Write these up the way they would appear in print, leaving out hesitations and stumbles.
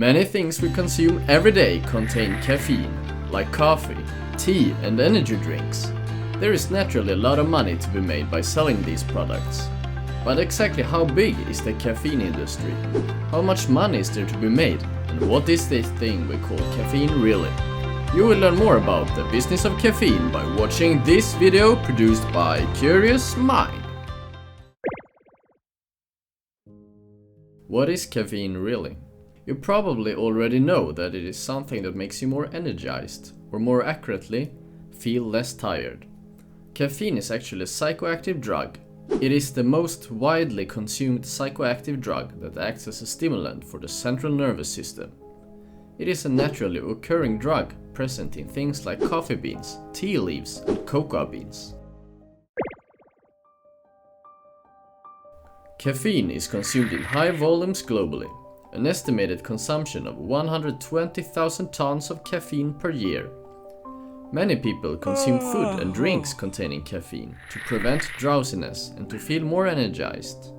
Many things we consume every day contain caffeine, like coffee, tea and energy drinks. There is naturally a lot of money to be made by selling these products. But exactly how big is the caffeine industry? How much money is there to be made? And what is this thing we call caffeine really? You will learn more about the business of caffeine by watching this video produced by Curious Mind. What is caffeine really? You probably already know that it is something that makes you more energized, or more accurately, feel less tired. Caffeine is actually a psychoactive drug. It is the most widely consumed psychoactive drug that acts as a stimulant for the central nervous system. It is a naturally occurring drug present in things like coffee beans, tea leaves, and cocoa beans. Caffeine is consumed in high volumes globally. An estimated consumption of 120,000 tons of caffeine per year. Many people consume food and drinks containing caffeine to prevent drowsiness and to feel more energized.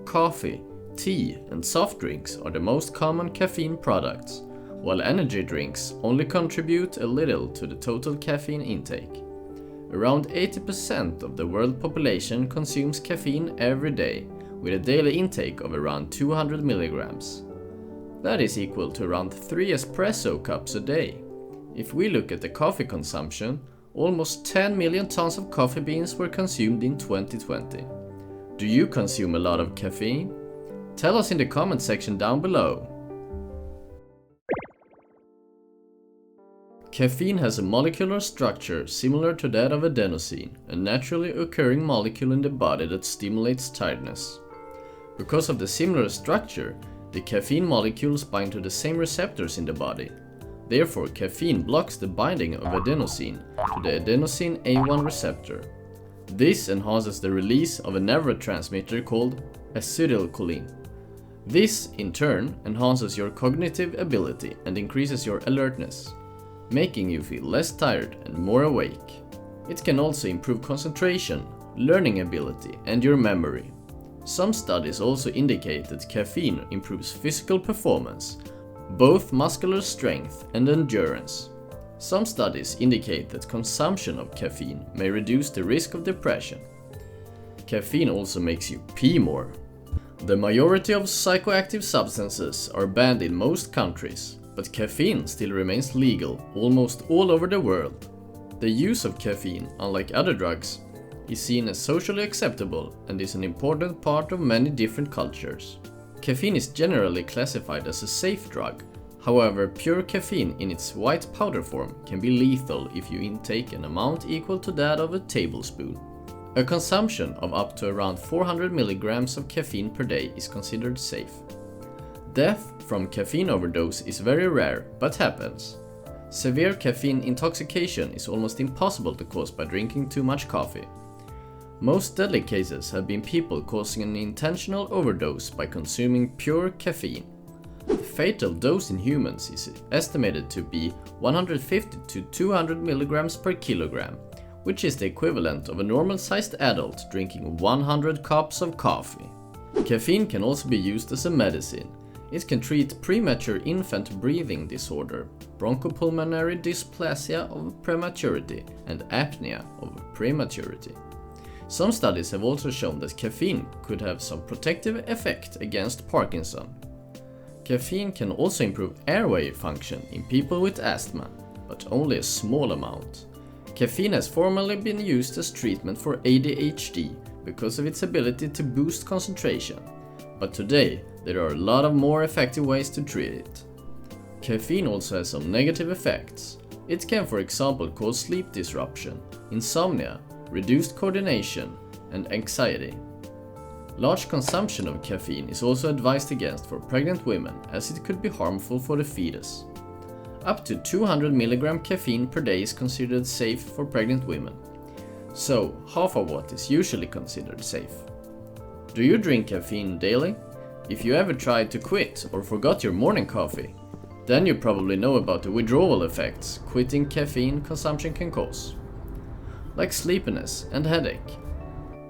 Coffee, tea, and soft drinks are the most common caffeine products, while energy drinks only contribute a little to the total caffeine intake. Around 80% of the world population consumes caffeine every day, with a daily intake of around 200 milligrams. That is equal to around 3 espresso cups a day. If we look at the coffee consumption, almost 10 million tons of coffee beans were consumed in 2020. Do you consume a lot of caffeine? Tell us in the comment section down below. Caffeine has a molecular structure similar to that of adenosine, a naturally occurring molecule in the body that stimulates tiredness. Because of the similar structure, the caffeine molecules bind to the same receptors in the body. Therefore, caffeine blocks the binding of adenosine to the adenosine A1 receptor. This enhances the release of a neurotransmitter called acetylcholine. This, in turn, enhances your cognitive ability and increases your alertness, making you feel less tired and more awake. It can also improve concentration, learning ability, and your memory. Some studies also indicate that caffeine improves physical performance, both muscular strength and endurance. Some studies indicate that consumption of caffeine may reduce the risk of depression. Caffeine also makes you pee more. The majority of psychoactive substances are banned in most countries, but caffeine still remains legal almost all over the world. The use of caffeine, unlike other drugs, is seen as socially acceptable and is an important part of many different cultures. Caffeine is generally classified as a safe drug. However, pure caffeine in its white powder form can be lethal if you intake an amount equal to that of a tablespoon. A consumption of up to around 400 milligrams of caffeine per day is considered safe. Death from caffeine overdose is very rare, but happens. Severe caffeine intoxication is almost impossible to cause by drinking too much coffee. Most deadly cases have been people causing an intentional overdose by consuming pure caffeine. The fatal dose in humans is estimated to be 150 to 200 milligrams per kilogram, which is the equivalent of a normal-sized adult drinking 100 cups of coffee. Caffeine can also be used as a medicine. It can treat premature infant breathing disorder, bronchopulmonary dysplasia of prematurity, and apnea of prematurity. Some studies have also shown that caffeine could have some protective effect against Parkinson. Caffeine can also improve airway function in people with asthma, but only a small amount. Caffeine has formerly been used as treatment for ADHD because of its ability to boost concentration, but today there are a lot of more effective ways to treat it. Caffeine also has some negative effects. It can, for example, cause sleep disruption, insomnia, reduced coordination, and anxiety. Large consumption of caffeine is also advised against for pregnant women, as it could be harmful for the fetus. Up to 200 mg caffeine per day is considered safe for pregnant women. So, half of what is usually considered safe. Do you drink caffeine daily? If you ever tried to quit or forgot your morning coffee, then you probably know about the withdrawal effects quitting caffeine consumption can cause, like sleepiness and headache.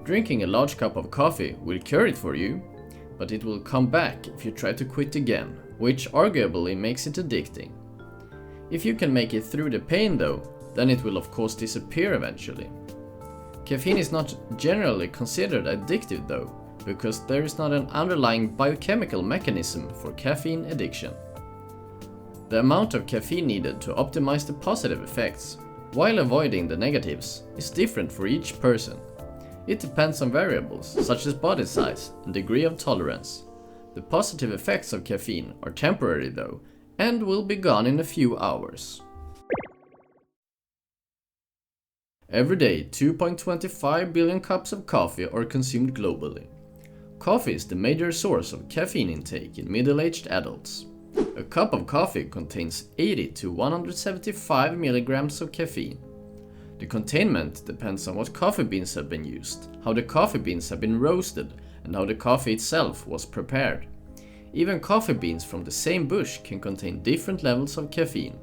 Drinking a large cup of coffee will cure it for you, but it will come back if you try to quit again. which arguably makes it addicting. If you can make it through the pain though, then it will of course disappear eventually. Caffeine is not generally considered addictive though, because there is not an underlying biochemical mechanism for caffeine addiction. The amount of caffeine needed to optimize the positive effects, while avoiding the negatives, is different for each person. It depends on variables such as body size and degree of tolerance. The positive effects of caffeine are temporary though, and will be gone in a few hours. Every day, 2.25 billion cups of coffee are consumed globally. Coffee is the major source of caffeine intake in middle-aged adults. A cup of coffee contains 80 to 175 milligrams of caffeine. The containment depends on what coffee beans have been used, how the coffee beans have been roasted, and how the coffee itself was prepared. Even coffee beans from the same bush can contain different levels of caffeine.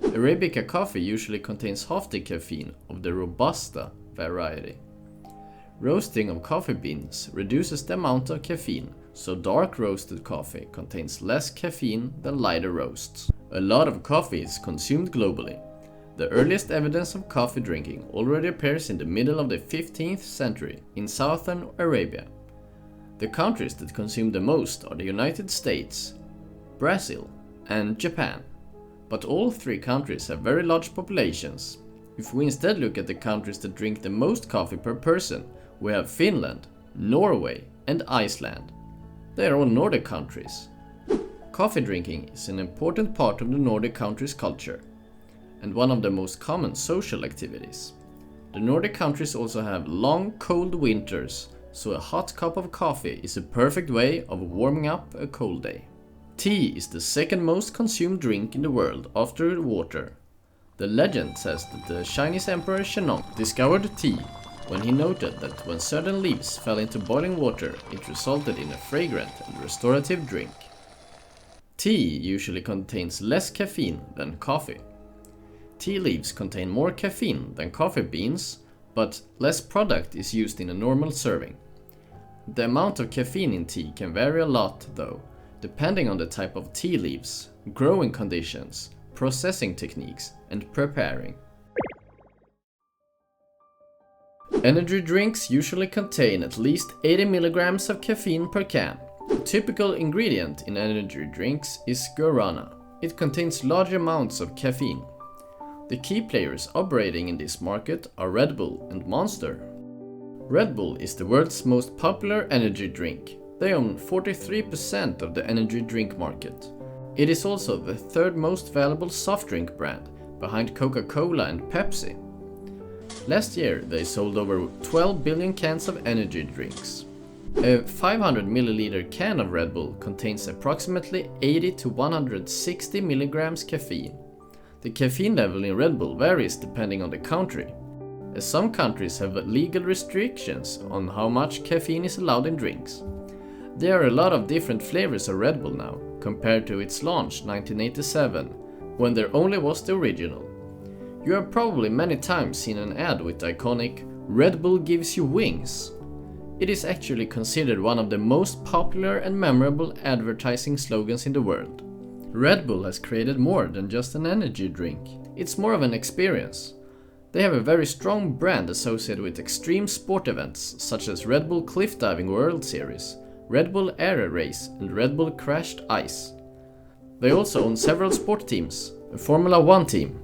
Arabica coffee usually contains half the caffeine of the Robusta variety. Roasting of coffee beans reduces the amount of caffeine, so dark roasted coffee contains less caffeine than lighter roasts. A lot of coffee is consumed globally. The earliest evidence of coffee drinking already appears in the middle of the 15th century in southern Arabia. The countries that consume the most are the United States, Brazil, and Japan. But all three countries have very large populations. If we instead look at the countries that drink the most coffee per person, we have Finland, Norway, and Iceland. They are all Nordic countries. Coffee drinking is an important part of the Nordic countries' culture, and one of the most common social activities. The Nordic countries also have long, cold winters, so a hot cup of coffee is a perfect way of warming up a cold day. Tea is the second most consumed drink in the world after water. The legend says that the Chinese Emperor Shennong discovered tea when he noted that when certain leaves fell into boiling water, it resulted in a fragrant and restorative drink. Tea usually contains less caffeine than coffee. Tea leaves contain more caffeine than coffee beans, but less product is used in a normal serving. The amount of caffeine in tea can vary a lot though, depending on the type of tea leaves, growing conditions, processing techniques, and preparing. Energy drinks usually contain at least 80 milligrams of caffeine per can. A typical ingredient in energy drinks is guarana. It contains large amounts of caffeine. The key players operating in this market are Red Bull and Monster. Red Bull is the world's most popular energy drink. They own 43% of the energy drink market. It is also the third most valuable soft drink brand, behind Coca-Cola and Pepsi. Last year they sold over 12 billion cans of energy drinks. A 500 milliliter can of Red Bull contains approximately 80 to 160 milligrams caffeine. The caffeine level in Red Bull varies depending on the country, as some countries have legal restrictions on how much caffeine is allowed in drinks. There are a lot of different flavors of Red Bull now, compared to its launch 1987, when there only was the original. You have probably many times seen an ad with the iconic "Red Bull gives you wings." It is actually considered one of the most popular and memorable advertising slogans in the world. Red Bull has created more than just an energy drink. It's more of an experience. They have a very strong brand associated with extreme sport events such as Red Bull Cliff Diving World Series, Red Bull Air Race, and Red Bull Crashed Ice. They also own several sport teams, a Formula 1 team,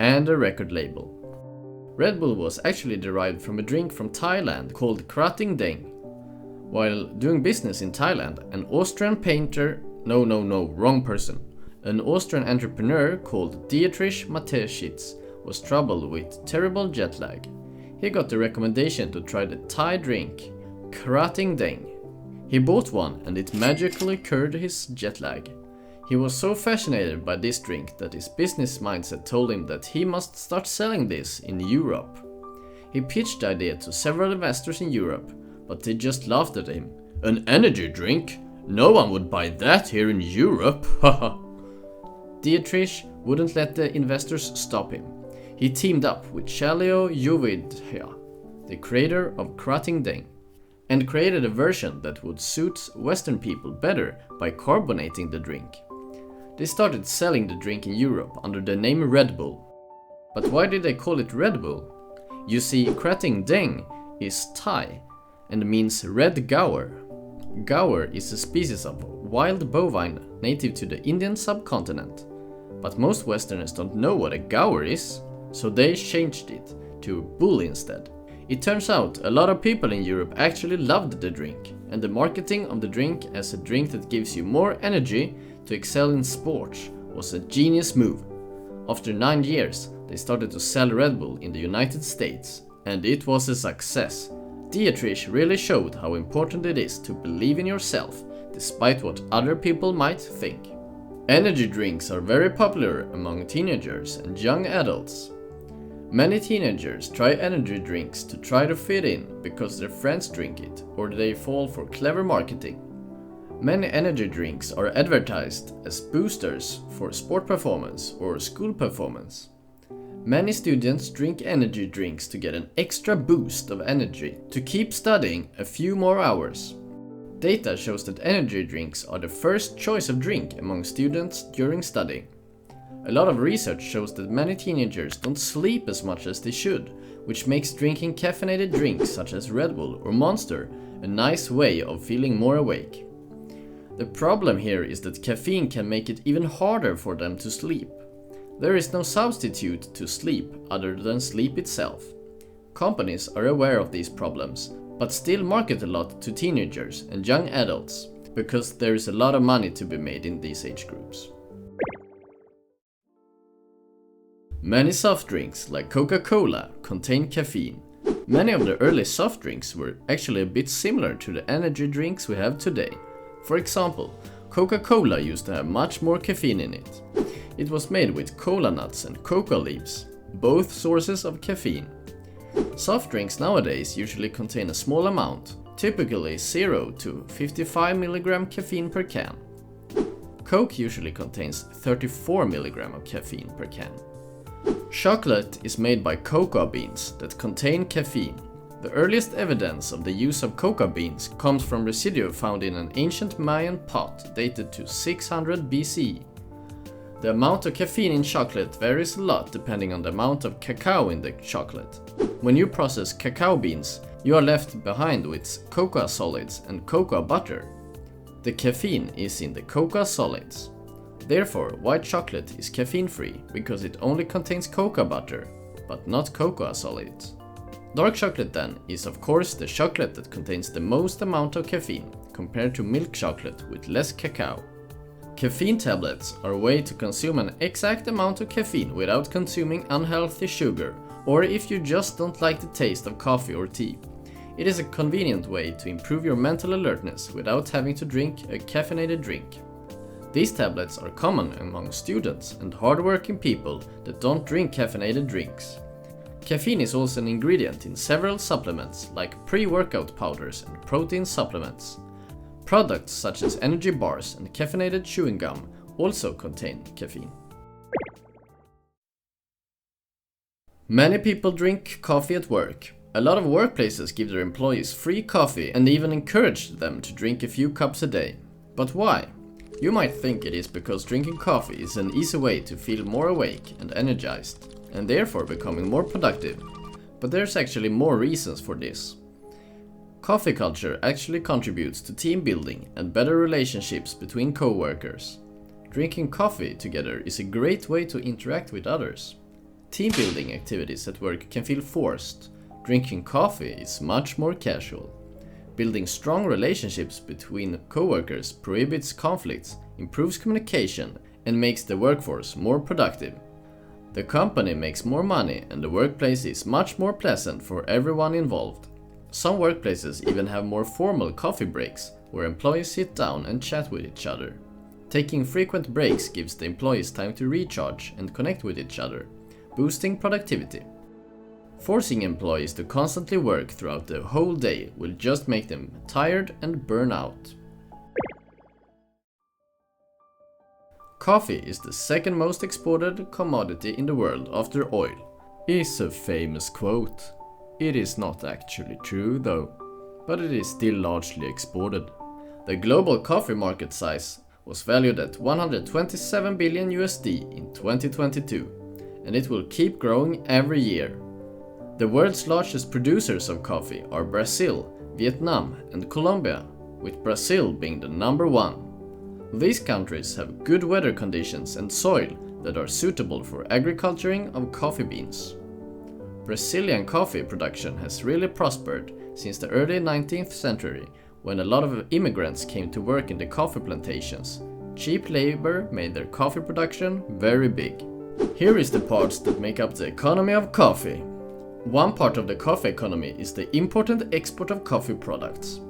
and a record label. Red Bull was actually derived from a drink from Thailand called Krating Deng. While doing business in Thailand, an Austrian painter, wrong person. An Austrian entrepreneur called Dietrich Mateschitz was troubled with terrible jet lag. He got the recommendation to try the Thai drink, Krating Deng. He bought one and it magically cured his jet lag. He was so fascinated by this drink that his business mindset told him that he must start selling this in Europe. He pitched the idea to several investors in Europe, but they just laughed at him. "An energy drink? No one would buy that here in Europe, haha." Dietrich wouldn't let the investors stop him. He teamed up with Chalio Yuvidhya, the creator of Krating Deng, and created a version that would suit Western people better by carbonating the drink. They started selling the drink in Europe under the name Red Bull. But why did they call it Red Bull? You see, Krating Deng is Thai and means red gaur. Gaur is a species of wild bovine native to the Indian subcontinent. But most Westerners don't know what a gaur is, so they changed it to bull instead. It turns out a lot of people in Europe actually loved the drink, and the marketing of the drink as a drink that gives you more energy to excel in sports was a genius move. After 9 years, they started to sell Red Bull in the United States, and it was a success. Dietrich really showed how important it is to believe in yourself, despite what other people might think. Energy drinks are very popular among teenagers and young adults. Many teenagers try energy drinks to try to fit in because their friends drink it, or they fall for clever marketing. Many energy drinks are advertised as boosters for sport performance or school performance. Many students drink energy drinks to get an extra boost of energy to keep studying a few more hours. Data shows that energy drinks are the first choice of drink among students during studying. A lot of research shows that many teenagers don't sleep as much as they should, which makes drinking caffeinated drinks such as Red Bull or Monster a nice way of feeling more awake. The problem here is that caffeine can make it even harder for them to sleep. There is no substitute to sleep other than sleep itself. Companies are aware of these problems, but still market a lot to teenagers and young adults, because there is a lot of money to be made in these age groups. Many soft drinks, like Coca-Cola, contain caffeine. Many of the early soft drinks were actually a bit similar to the energy drinks we have today. For example, Coca-Cola used to have much more caffeine in it. It was made with cola nuts and coca leaves, both sources of caffeine. Soft drinks nowadays usually contain a small amount, typically 0 to 55 mg caffeine per can. Coke usually contains 34 mg of caffeine per can. Chocolate is made by cocoa beans that contain caffeine. The earliest evidence of the use of cocoa beans comes from residue found in an ancient Mayan pot dated to 600 BCE. The amount of caffeine in chocolate varies a lot depending on the amount of cacao in the chocolate. When you process cacao beans, you are left behind with cocoa solids and cocoa butter. The caffeine is in the cocoa solids. Therefore, white chocolate is caffeine-free because it only contains cocoa butter, but not cocoa solids. Dark chocolate then is of course the chocolate that contains the most amount of caffeine, compared to milk chocolate with less cacao. Caffeine tablets are a way to consume an exact amount of caffeine without consuming unhealthy sugar, or if you just don't like the taste of coffee or tea. It is a convenient way to improve your mental alertness without having to drink a caffeinated drink. These tablets are common among students and hardworking people that don't drink caffeinated drinks. Caffeine is also an ingredient in several supplements like pre-workout powders and protein supplements. Products such as energy bars and caffeinated chewing gum also contain caffeine. Many people drink coffee at work. A lot of workplaces give their employees free coffee and even encourage them to drink a few cups a day. But why? You might think it is because drinking coffee is an easy way to feel more awake and energized, and therefore becoming more productive. But there's actually more reasons for this. Coffee culture actually contributes to team building and better relationships between co-workers. Drinking coffee together is a great way to interact with others. Team building activities at work can feel forced. Drinking coffee is much more casual. Building strong relationships between co-workers prohibits conflicts, improves communication, and makes the workforce more productive. The company makes more money and the workplace is much more pleasant for everyone involved. Some workplaces even have more formal coffee breaks, where employees sit down and chat with each other. Taking frequent breaks gives the employees time to recharge and connect with each other, boosting productivity. Forcing employees to constantly work throughout the whole day will just make them tired and burn out. Coffee is the second most exported commodity in the world after oil. is a famous quote. It is not actually true though, but it is still largely exported. The global coffee market size was valued at 127 billion USD in 2022, and it will keep growing every year. The world's largest producers of coffee are Brazil, Vietnam and Colombia, with Brazil being the number one. These countries have good weather conditions and soil that are suitable for agriculturing of coffee beans. Brazilian coffee production has really prospered since the early 19th century, when a lot of immigrants came to work in the coffee plantations. Cheap labor made their coffee production very big. Here is the parts that make up the economy of coffee. One part of the coffee economy is the import and export of coffee products.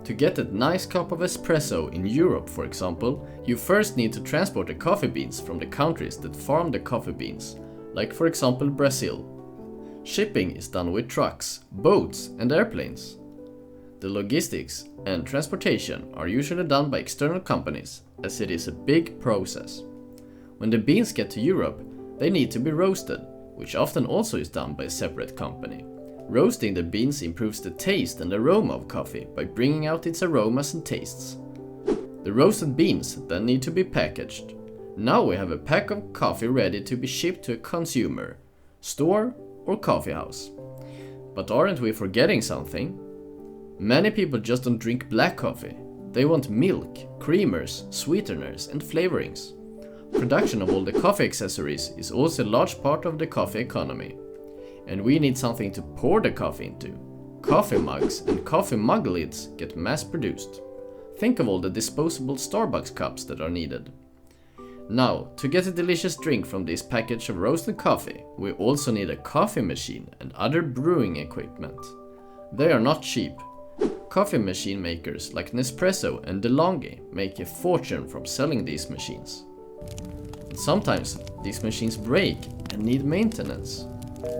To get a nice cup of espresso in Europe, for example, you first need to transport the coffee beans from the countries that farm the coffee beans, like for example Brazil. Shipping is done with trucks, boats and airplanes. The logistics and transportation are usually done by external companies, as it is a big process. When the beans get to Europe, they need to be roasted, which often also is done by a separate company. Roasting the beans improves the taste and aroma of coffee by bringing out its aromas and tastes. The roasted beans then need to be packaged. Now we have a pack of coffee ready to be shipped to a consumer, store or coffee house. But aren't we forgetting something? Many people just don't drink black coffee. They want milk, creamers, sweeteners and flavorings. Production of all the coffee accessories is also a large part of the coffee economy. And we need something to pour the coffee into. Coffee mugs and coffee mug lids get mass produced. Think of all the disposable Starbucks cups that are needed. Now, to get a delicious drink from this package of roasted coffee, we also need a coffee machine and other brewing equipment. They are not cheap. Coffee machine makers like Nespresso and DeLonghi make a fortune from selling these machines. And sometimes these machines break and need maintenance.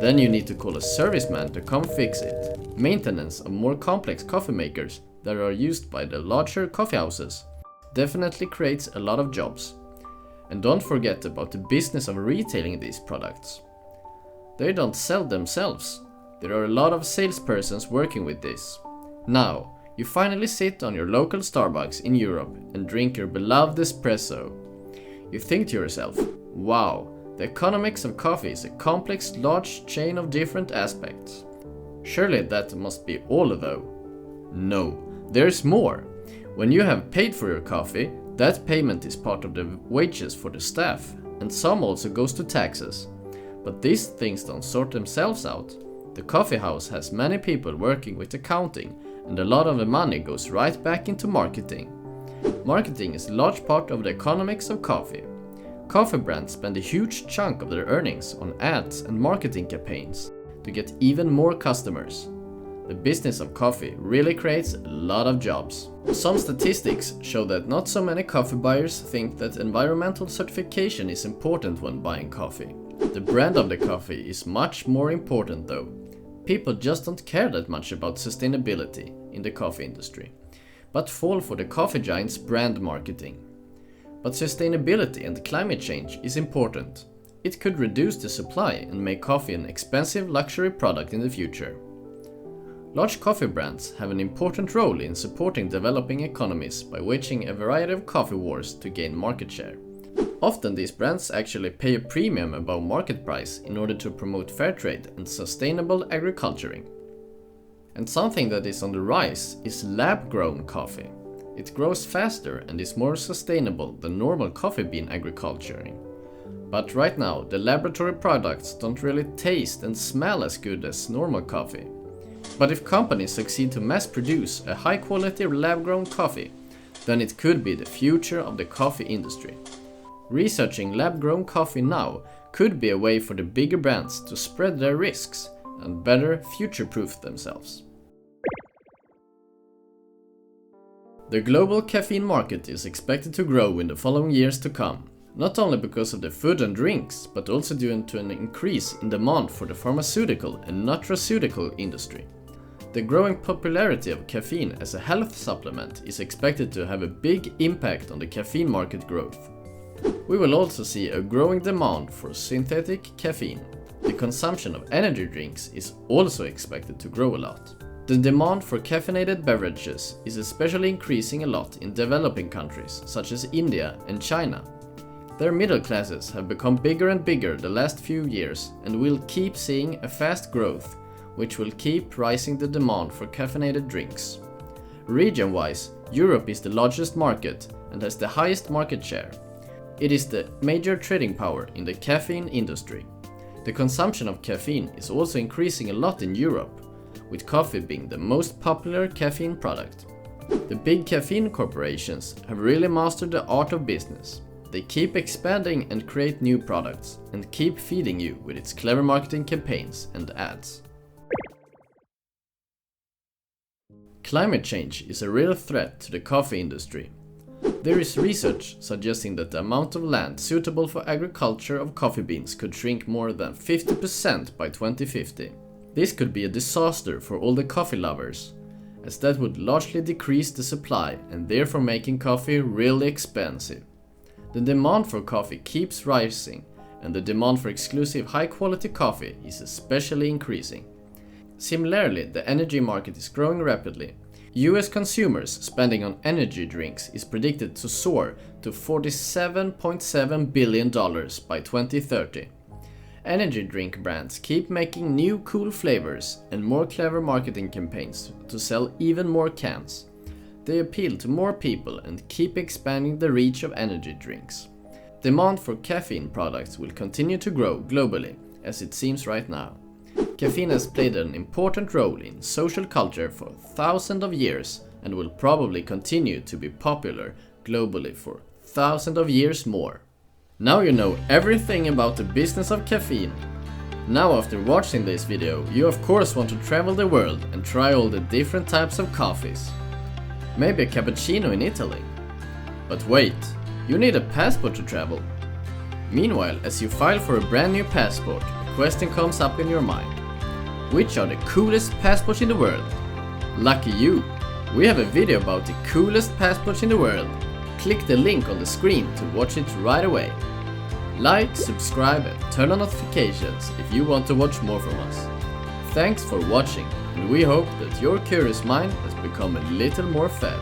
Then you need to call a serviceman to come fix it. Maintenance of more complex coffee makers that are used by the larger coffee houses definitely creates a lot of jobs. And don't forget about the business of retailing these products. They don't sell themselves. There are a lot of salespersons working with this. Now, you finally sit on your local Starbucks in Europe and drink your beloved espresso. You think to yourself, wow, the economics of coffee is a complex, large chain of different aspects. Surely that must be all though. No, there's more. When you have paid for your coffee, that payment is part of the wages for the staff, and some also goes to taxes. But these things don't sort themselves out. The coffee house has many people working with accounting, and a lot of the money goes right back into marketing. Marketing is a large part of the economics of coffee. Coffee brands spend a huge chunk of their earnings on ads and marketing campaigns to get even more customers. The business of coffee really creates a lot of jobs. Some statistics show that not so many coffee buyers think that environmental certification is important when buying coffee. The brand of the coffee is much more important though. People just don't care that much about sustainability in the coffee industry, but fall for the coffee giant's brand marketing. But sustainability and climate change is important. It could reduce the supply and make coffee an expensive luxury product in the future. Large coffee brands have an important role in supporting developing economies by waging a variety of coffee wars to gain market share. Often these brands actually pay a premium above market price in order to promote fair trade and sustainable agriculturing. And something that is on the rise is lab-grown coffee. It grows faster and is more sustainable than normal coffee bean agriculturing. But right now, the laboratory products don't really taste and smell as good as normal coffee. But if companies succeed to mass produce a high quality lab-grown coffee, then it could be the future of the coffee industry. Researching lab-grown coffee now could be a way for the bigger brands to spread their risks and better future-proof themselves. The global caffeine market is expected to grow in the following years to come, not only because of the food and drinks, but also due to an increase in demand for the pharmaceutical and nutraceutical industry. The growing popularity of caffeine as a health supplement is expected to have a big impact on the caffeine market growth. We will also see a growing demand for synthetic caffeine. The consumption of energy drinks is also expected to grow a lot. The demand for caffeinated beverages is especially increasing a lot in developing countries such as India and China. Their middle classes have become bigger and bigger the last few years and will keep seeing a fast growth, which will keep rising the demand for caffeinated drinks. Region-wise, Europe is the largest market and has the highest market share. It is the major trading power in the caffeine industry. The consumption of caffeine is also increasing a lot in Europe, with coffee being the most popular caffeine product. The big caffeine corporations have really mastered the art of business. They keep expanding and create new products, and keep feeding you with its clever marketing campaigns and ads. Climate change is a real threat to the coffee industry. There is research suggesting that the amount of land suitable for agriculture of coffee beans could shrink more than 50% by 2050. This could be a disaster for all the coffee lovers, as that would largely decrease the supply and therefore making coffee really expensive. The demand for coffee keeps rising, and the demand for exclusive high-quality coffee is especially increasing. Similarly, the energy market is growing rapidly. US consumers spending on energy drinks is predicted to soar to $47.7 billion by 2030. Energy drink brands keep making new cool flavors and more clever marketing campaigns to sell even more cans. They appeal to more people and keep expanding the reach of energy drinks. Demand for caffeine products will continue to grow globally, as it seems right now. Caffeine has played an important role in social culture for thousands of years and will probably continue to be popular globally for thousands of years more. Now you know everything about the business of caffeine. Now after watching this video, you of course want to travel the world and try all the different types of coffees. Maybe a cappuccino in Italy. But wait, you need a passport to travel. Meanwhile, as you file for a brand new passport, a question comes up in your mind. Which are the coolest passports in the world? Lucky you! We have a video about the coolest passports in the world. Click the link on the screen to watch it right away. Like, subscribe and turn on notifications if you want to watch more from us. Thanks for watching, and we hope that your curious mind has become a little more fed.